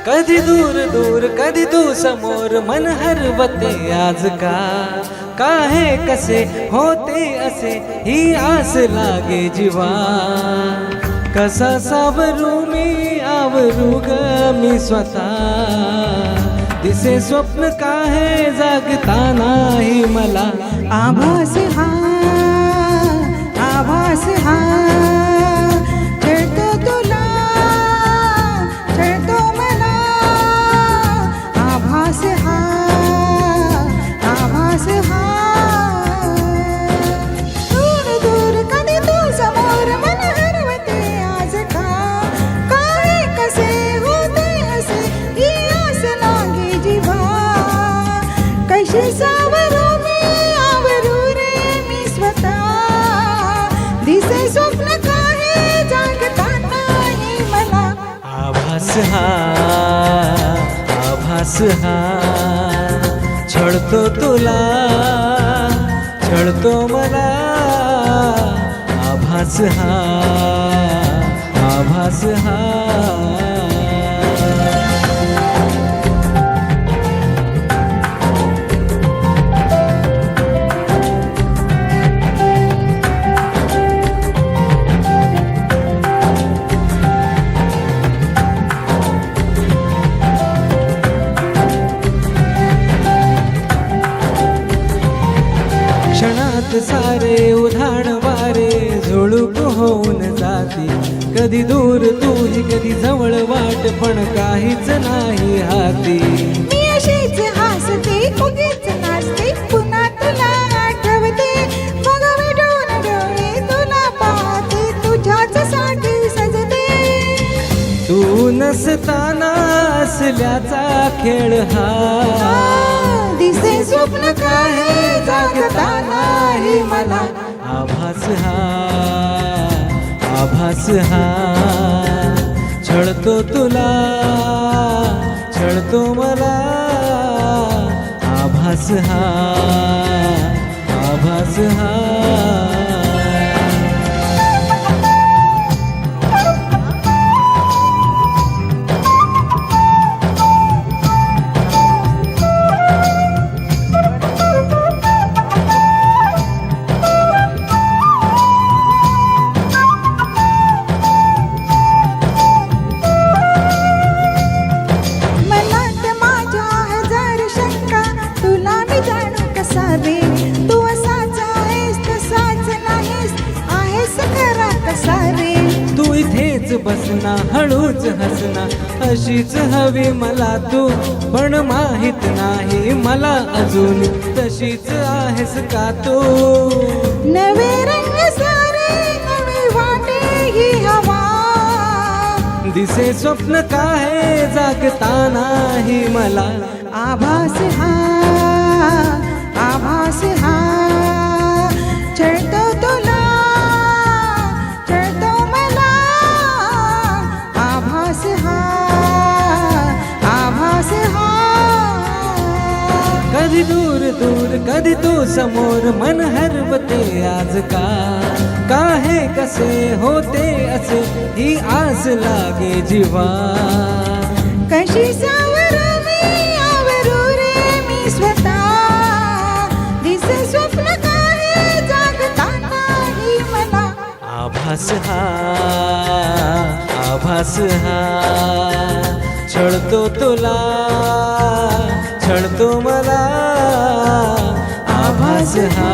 कधी दूर दूर कधी तू समोर मन हरवते आज का है कसे होते असे ही आस लागे जीवा कसा सावरू ग मी स्वतः दिसे स्वप्न का है जागता नाही मला आभास हा छळतो तुला छळतो मला आभास हा दूर दूर कधी तू समोर मन हरवते आज काय कसे होते असे ही आस लागे जीवा कशी सावरू रे मी स्वतः दिसे स्वप्न काही जागता नाही मला आभास हा छळतो तुला छळतो मला आभास हा क्षणात सारे उधाण वारे झुळूक होऊन जाते कधी दूर तूही कधी जवळ वाट पण काहीच नाही हाती मी अशीच हसते उगीच नाचते पुन्हा तुला आठवते मग विडून डोळे तुला पाहते तुझ्याच साठी सजते तू नसताना असल्याचा खेळ हा दिसे स्वप्न काय जागता नाही मला आभास हा छळतो तुला छळतो मला आभास हा मनात माझ्या हजार शंका तुला मी जाणू कसा रे तू असाच आहेस तसाच नाहीस आहेस खरा कसा रे तू इथेच बसना हळूच हसना अशीच हवी मला तू पण माहित नाही मला अजून तशीच आहेस का तू नवे रंग सारे नवी वाटे ही हवा दिसे स्वप्न काय जागता नाही मला आभास हा छळतो तुला छळतो मला आभास हा कधी दूर दूर कधी तू समोर मन हरवते आज का है कसे होते असे ही आस लागे जीवा कशी सावरू रे मी स्वतः दिसे स्वप्न काही जागता नाही मला आभास हा छळतो तुला छळतो मला आभास हा